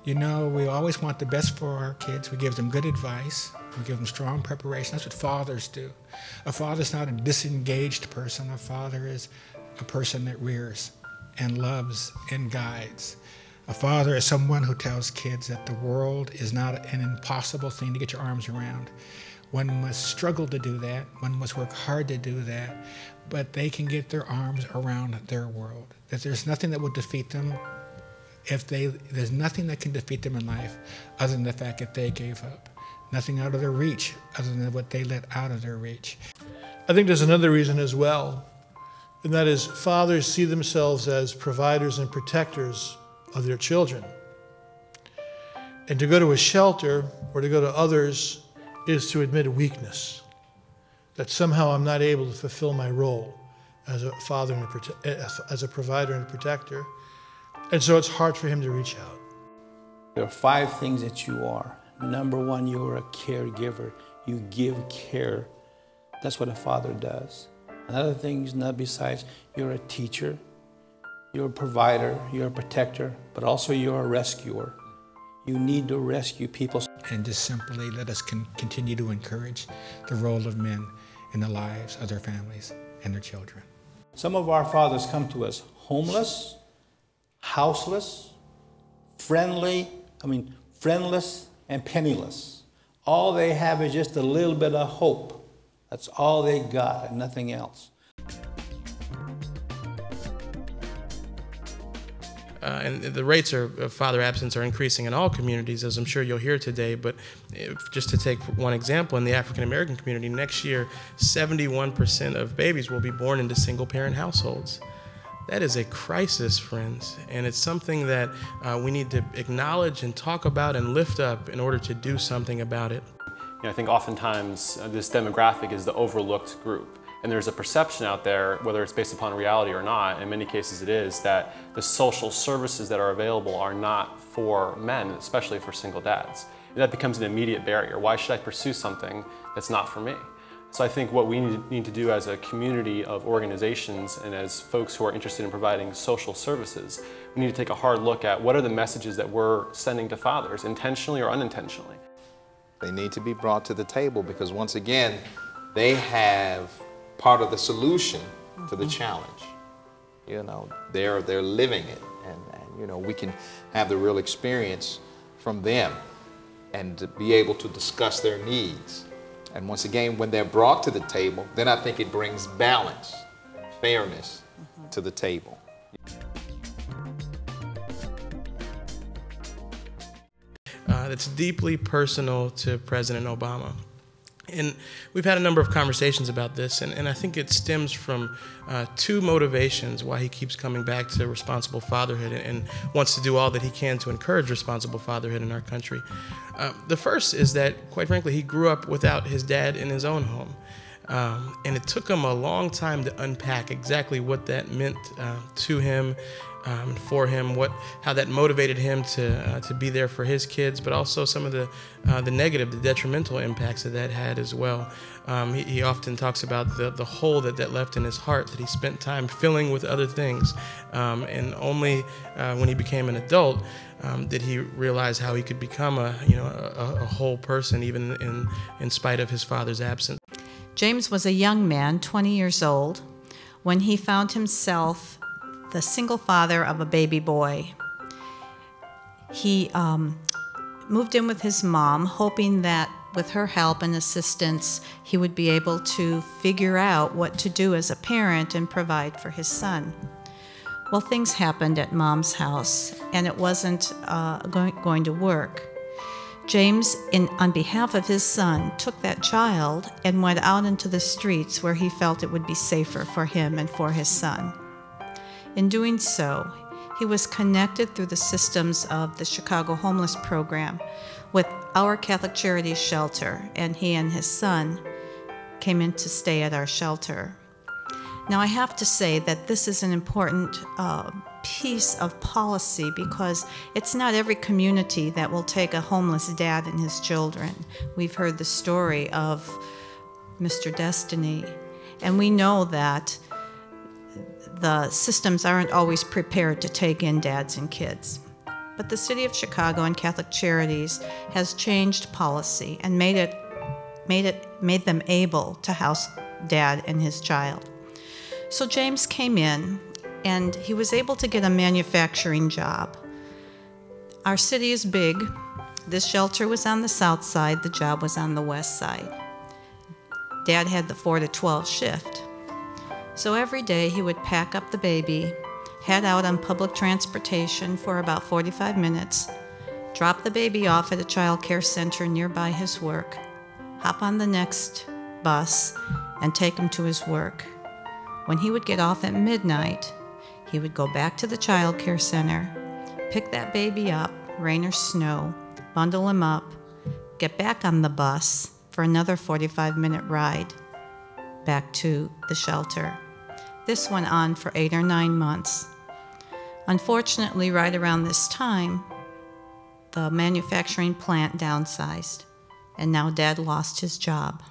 You know, we always want the best for our kids. We give them good advice. We give them strong preparation. That's what fathers do. A father's not a disengaged person. A father is a person that rears and loves and guides. A father is someone who tells kids that the world is not an impossible thing to get your arms around. One must struggle to do that. One must work hard to do that. But they can get their arms around their world. That there's nothing that will defeat them. There's nothing that can defeat them in life other than the fact that they gave up. Nothing out of their reach other than what they let out of their reach. I think there's another reason as well, and that is fathers see themselves as providers and protectors of their children. And to go to a shelter or to go to others is to admit a weakness, that somehow I'm not able to fulfill my role as a father and as a provider and a protector. And so it's hard for him to reach out. There are 5 things that you are. Number 1, you're a caregiver. You give care. That's what a father does. Another thing is not besides you're a teacher, you're a provider, you're a protector, but also you're a rescuer. You need to rescue people. And just simply let us continue to encourage the role of men in the lives of their families and their children. Some of our fathers come to us homeless, houseless, friendless, and penniless. All they have is just a little bit of hope. That's all they got and nothing else. And the rates of father absence are increasing in all communities, as I'm sure you'll hear today. But just to take one example, in the African American community, next year, 71% of babies will be born into single-parent households. That is a crisis, friends, and it's something that we need to acknowledge and talk about and lift up in order to do something about it. I think oftentimes this demographic is the overlooked group. And there's a perception out there, whether it's based upon reality or not, in many cases it is, that the social services that are available are not for men, especially for single dads. And that becomes an immediate barrier. Why should I pursue something that's not for me? So I think what we need to do as a community of organizations and as folks who are interested in providing social services, we need to take a hard look at what are the messages that we're sending to fathers, intentionally or unintentionally. They need to be brought to the table because once again, they have part of the solution to the challenge. You know, they're living it, and you know, we can have the real experience from them and to be able to discuss their needs. And once again, when they're brought to the table, then I think it brings balance, fairness to the table. That's deeply personal to President Obama. And we've had a number of conversations about this, and I think it stems from 2 motivations why he keeps coming back to responsible fatherhood and wants to do all that he can to encourage responsible fatherhood in our country. The first is that, quite frankly, he grew up without his dad in his own home. And it took him a long time to unpack exactly what that meant to him, for him, how that motivated him to be there for his kids, but also some of the negative, the detrimental impacts that had as well. He often talks about the hole that left in his heart that he spent time filling with other things, and only when he became an adult did he realize how he could become a whole person, even in spite of his father's absence. James was a young man, 20 years old, when he found himself the single father of a baby boy. He moved in with his mom, hoping that with her help and assistance, he would be able to figure out what to do as a parent and provide for his son. Well, things happened at Mom's house, and it wasn't going to work. James, on behalf of his son, took that child and went out into the streets where he felt it would be safer for him and for his son. In doing so, he was connected through the systems of the Chicago Homeless Program with our Catholic Charities shelter, and he and his son came in to stay at our shelter. Now, I have to say that this is an important piece of policy because it's not every community that will take a homeless dad and his children. We've heard the story of Mr. Destiny, and we know that the systems aren't always prepared to take in dads and kids. but the City of Chicago and Catholic Charities has changed policy and made them able to house Dad and his child. So James came in, and he was able to get a manufacturing job. Our city is big. This shelter was on the south side, the job was on the west side. Dad had the 4 to 12 shift. So every day he would pack up the baby, head out on public transportation for about 45 minutes, drop the baby off at a child care center nearby his work, hop on the next bus, and take him to his work. When he would get off at midnight, he would go back to the child care center, pick that baby up, rain or snow, bundle him up, get back on the bus for another 45-minute ride back to the shelter. This went on for 8 or 9 months. Unfortunately, right around this time, the manufacturing plant downsized, and now Dad lost his job.